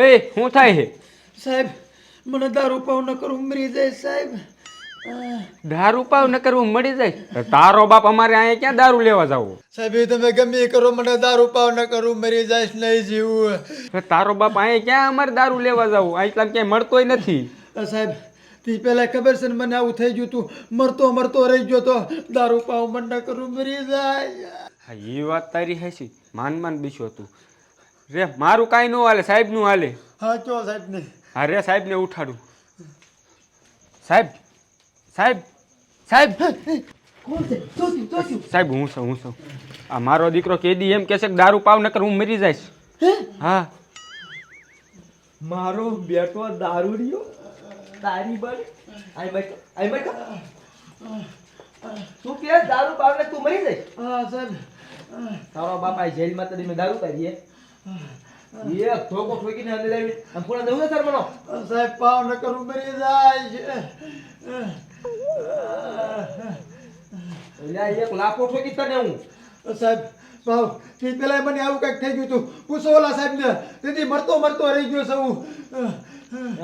એ શું થાય છે? સાહેબ મને દારૂ પાવ ન કરું મરી જાય સાહેબ. દારૂ પાવ ન કરવું મળી જાય? તારો બાપ અમારે અહીંયા ક્યાં દારૂ લેવા જવું? સાહેબ એ તમે ગમે એ કરો મને દારૂ પાવ ન કરું મરી જાય નહીં જીવું. તારો બાપ અહીંયા ક્યાં અમારે દારૂ લેવા જવું? આટલા ક્યાંય મળતોય નથી. સાહેબ તે પેલા ખબર છે ને મને આવું થઈ ગયું તું, મરતો મરતો રહી ગયો તો દારૂ પાવ મન ન કરું મરી જાય. હા એ વાત તારી હશે. માન બીછો તું રે. મારું કાંઈ ન હાલે, સાહેબનું હાલે. હા ચો સાહેબ ને. હા રે સાહેબને ઉઠાડું. સાહેબ સાહેબ સાહેબ સાહેબ હું છું. આ મારો દીકરો કેદી એમ કહેશે કે દારૂ પાવ નકર હું મરી જઈશ. હા મારો બેટો દારૂડિયો તારી બળ આઈ બેટો તું કે દારૂ પાવને તું મરી જઈશ? હા સાહેબ. તારો બાપા જેલમાં તને મેં દારૂ પાડીએ એ ધોકો ઠોકીને અંદર લાવી આમ પૂરા દઉં ને સર મનો સાહેબ પાવ ન કરું મરી જાય. એટલે એક લાફો ઠોકી તને હું સાહેબ પાવ તે પેલા મને આવું કંઈક થઈ ગયું તું, પૂછો ઓલા સાહેબ ને. તેથી મરતો મરતો રહી ગયો છું.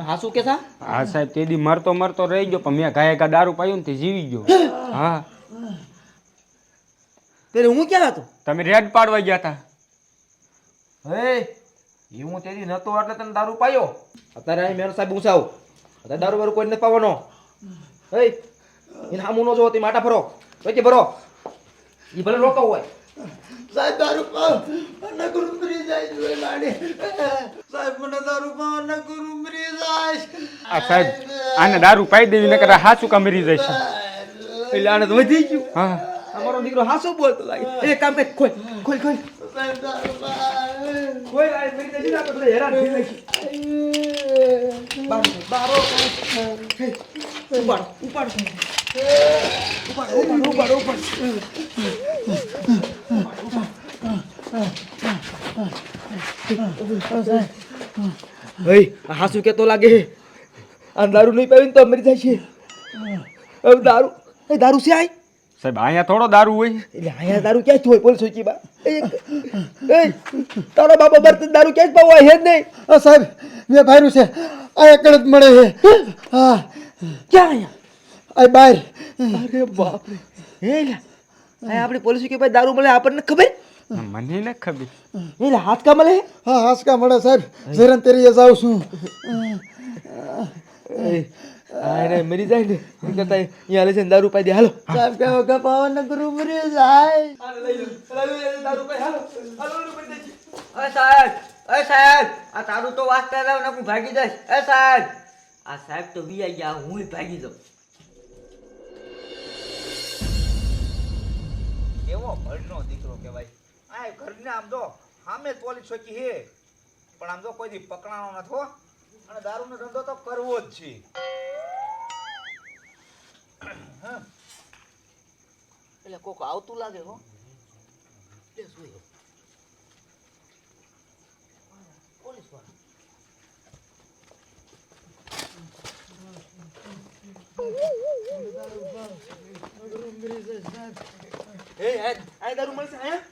હાસુ કે સા? હા સાહેબ તેદી મરતો રહી ગયો, પણ મેં ઘાયે દારૂ પાયું ને તે જીવી ગયો. હા તેરે હું ક્યાં હતો? તમે રેડ પાડવા ગયા હતા. હે હું તેરી નતો એટલે તને દારૂ પાયો. અત્યારે અહીં મેનો સાહેબ ઊંચાવ અત્યારે દારૂ બારૂ કોઈ નથી પાવાનો. હે એને હામું નો જો તે માટા ફરો કે ભરો ઈ ભલે રોતો હોય. સાહેબ દારૂ પાવ ન કરું મરી જાય જોઈ લાડી. સાહેબ મને દારૂ પાવ ન કરું મરી જાય. આ સાહેબ આને દારૂ પાઈ દેવી નકર આ હાચું કા મરી જાય છે. એટલે આને તો વધી ગયું. હા અમારો દીકરો હાસો બોલતો લાગે. એ કામ કર ખોલ ખોલ ખોલ સાહેબ દારૂ પાવ ખોલ આ મરી જશે ને આપણે હેરાન થઈ જઈશું. બારો ઉપાડ ઉપાડ હાસુ કેતો લાગે આ દારૂ નહીં પીવીને તો મરી જાય છે. હવે દારૂ દારૂ છે આય સાહેબ અહીંયા થોડો દારૂ હોય. એટલે અહીંયા દારૂ ક્યાંથી હોય? પોલીસ ચોકી બા તારો બાપા બરતન દારૂ ક્યાંય પાવ હોય હે જ નહીં. સાહેબ મેં ભાર્યું છે આ એકડ જ મળે છે. હા ક્યાં અહીંયા? આ બહાર. અરે બાપ રે. હે લા આ આપણી પોલીસ ચોકી પાસે દારૂ મળે આપણને ખબર? મને ન ખબર. એટલે હાથ કા મળે? હા હાસકા મળે સાહેબ. જરન તેરીએ જાઉં છું. અરે મરી જાય ને એ કરતા અહીંયા લે છે ને દારૂ પાઈ દે. હાલો સાહેબ કેવો કે પાવન ન કરું મરી જાય. દારૂ પાઈ હાલો હાલો મરી જાય. અરે સાહેબ આ તારું તો વાસ્તા લાવ ને હું ભાગી જઈશ. એ સાહેબ આ સાહેબ તો વી ગયા, હું ભાગી જાઉં. કેવો ઘરનો દીકરો કહેવાય. આ ઘરને આમ જો સામે પોલીસ ચોકી હે પણ આમ જો કોઈ દી પકડાણો નથી હો. અને દારૂનો ધંધો તો કરવો જ છે. એટલે કોક આવતું લાગે હો. પોલીસ વાળા આ દારૂ મળશે અહીંયા?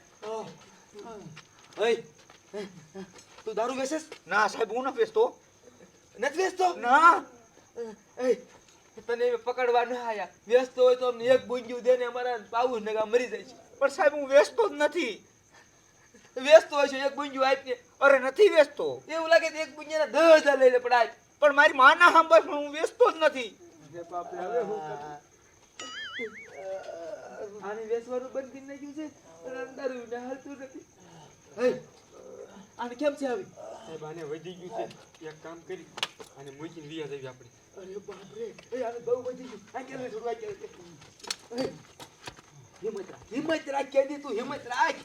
તું દારૂ વેચેસ? ના સાહેબ હું નથી વેચતો. નથી વેચતો? ના તને પકડવા ના આયા. વ્યસ્ત હોય તો અમને એક બુંજ્યું દે ને અમારા પાવું ને મરી જાય છે. પણ સાહેબ હું વેચતો જ નથી. વ્યસ્ત હોય છે એક બુંજ્યું આપને. અરે નથી વેચતો. એવું લાગે તો એક બુંજ્યાના 10,000 લઈ લે પણ આપ. પણ મારી માના સાંભળ પણ હું વેચતો જ નથી. આને વેચવાનું બંધ કરી નાખ્યું છે અને દારૂ ને હાલતું નથી. આને કેમ છે આવી? સાહેબ આને વધી ગયું છે. એક કામ કરી અને મૂકીને વિયા જઈએ આપણે. અરે બાપ રે. આને બહુ વધી ગયું. આ કેમ થોડું આ કેમ? હિંમત રાખ કેદી તું હિંમત રાખ.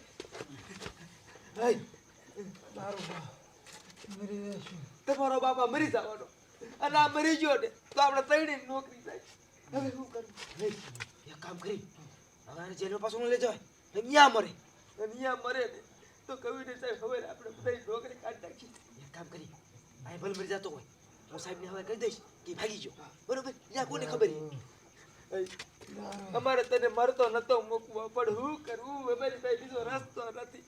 તમારો બાપા મરી જવાનો અને આ મરી ગયો ને તો આપણે ત્રણેય નોકરી થાય. હવે શું કરું? એક કામ કરી હવે જેલમાં પાછું લઈ જવાય. અહીંયા મરે ને તો કવિને સાહેબ હવે આપણે બધા નોકરી કાઢી નાખી. એક કામ કરી આ ભલે મરી જતો હોય હું સાહેબને હવે કહી દઈશ કે ભાગી ગયો. બરોબર? ત્યાં કોને ખબર અમારે તને મરતો નતો મૂકવો પણ શું કરવું? અમારી પાસે બીજો રસ્તો નથી.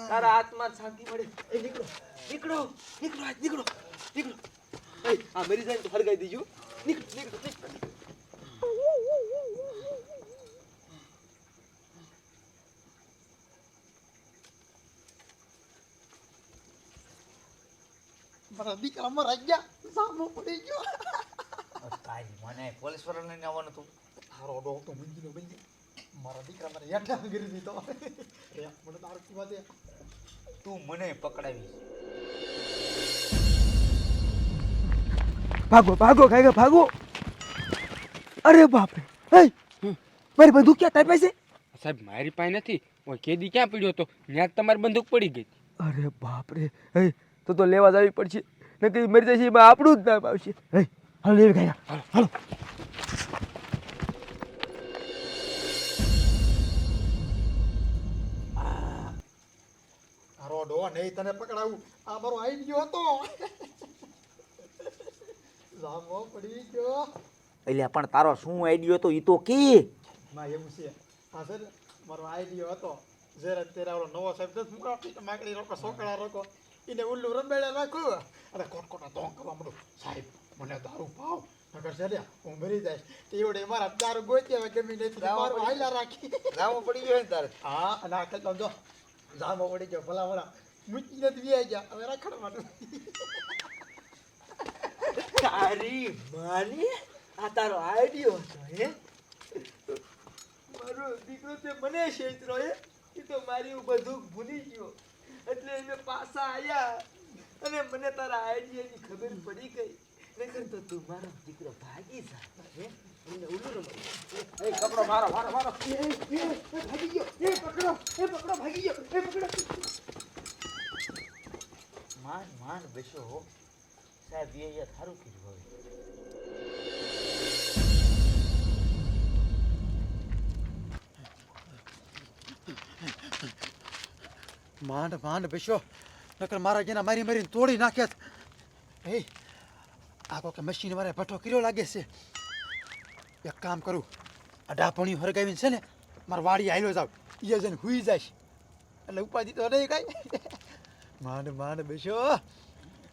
તારા હાથમાં શાંતિ મળે. એ નીકળો નીકળો નીકળો આજ નીકળો નીકળો. એ આ મરી જાય ને તો હરગાઈ દેજો. નીકળો નીકળો નીકળો. મારા દીકરા મરા ગયા, સામો પડી ગયો. તારી મને પોલીસ વાળા લઈને આવવાનું હતું. તારો ડો તો મંજીનો બની મારા દીકરા મારે હેઠા ગીરી દીધો. રે મને દારૂ પીવા દે. તું મને પકડાવી. ભાગો ભાગો કાકા ભાગો. અરે બાપ રે. એ મારી બંદૂક ક્યાં તારી પાસે? સાહેબ મારી પાસે નથી. ઓય કેદી ક્યાં પડ્યો હતો ત્યાં જ તમારી બંદૂક પડી ગઈ. અરે બાપ રે. એ તો લેવા જવી પડશે. નકર મરી જશે એમાં આપણું જ નામ આવશે. એ હાલો લેવી કાકા હાલો હાલો. તારો ડો નહીં તને પકડાવું. આ મારો આઈ ગયો હતો. સામો પડી ગયો. એટલે પણ તારો શું આઈડિયો હતો એ તો કે. ના એવું છે. હા સર મારો આઈડિયો હતો. જ્યારે અત્યારે આવડો નવો સાહેબ દસ મુકાટી માકડી રોકો સોકડા રોકો એને ઉલ્લુ રંબેડા નાખો અને કોટકોટા ધોંગ કરવા માંડું. સાહેબ મને દારૂ પાવ નગર છે હું મરી જાય એવડે મારા દારૂ ગોત્યા ગમી નથી મારું હાઈલા રાખી રામો પડી ગયો ને તારે. હા અને આ ખેતમાં જો જામો પડી ગયો ભલા ભલા મૂકી નથી વ્યાઈ ગયા હવે રખડ માંડું. તારી માની આ તારો આઈડિયો હતો હે? મારો દીકરો તે મને છેતરો હે. એ તો મારી બધું ભૂલી ગયો એટલે એને પાછા આયા અને મને તારા આઈડિયાની ખબર પડી ગઈ. નકર તો તું મારો દીકરો ભાગી જા હે. એને ઉલ્લું રમાડી. એ કપડો મારો મારો મારો. એ ભાગી ગયો. એ પકડો ભાગી ગયો. એ પકડો. માન માન બેસો હો. સાહેબ એ યાર સારું કીધું હવે. માંડ માંડ બેસો નકર મારા જેના મારી મારીને તોડી નાખ્યા. એ આ કોકે મશીન મારે ભઠ્ઠો કર્યો લાગે છે. એક કામ કરું આ ડાપણી હરગાવીને છે ને મારા વાડી આયલો જાવ એ જઈને હુઈ જાય એટલે ઉપાધિ તો નહીં કાંઈ. માંડ માંડ બેસો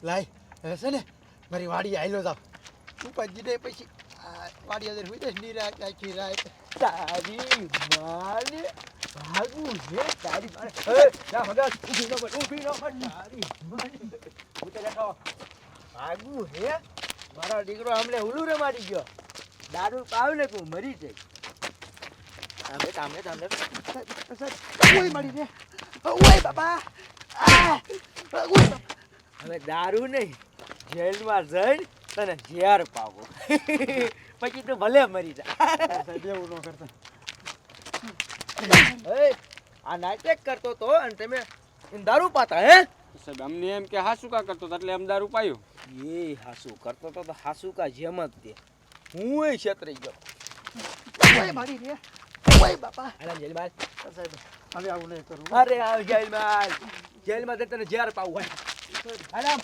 લાય હવે છે ને મારી વાડી આયલો જાવ ઉપાધિ નહીં પછી વાડી જઈને હુઈ જાય નિરાત આખી રાત. તારી માને ભાગું છે તારી માને. એ જા મગજ ઊભી ન પડ તારી માને ઉતે બેઠો. ભાગું હે મારો દીકરો હમણે ઉલ્લું રમાડી ગયો. દારૂ પાવ ને તું મરી જાય. આમે ઓય મારી રે ઓય બાપા હવે દારૂ નહીં જેલમાં જઈને તને ઝેર પાવો પછી તું ભલે મરી જા. સાહેબ એવું ન કરતા. એ આ નાટક કરતો તો અને તમે દારૂ પાતા હે? સાહેબ અમને એમ કે હાસુકા કરતો હતો એટલે અમ દારૂ પાયું. એ હાસુ કરતો તો હાસુકા જેમ જ તે. હું એ છેતરાઈ ગયો. ઓય મારી રે ઓય બાપા આરામ જેલમાં. સાહેબ હવે આવું નહીં કરું. અરે આવ જેલમાં. જેલમાં તને ઝેર પાવું હોય. આરામ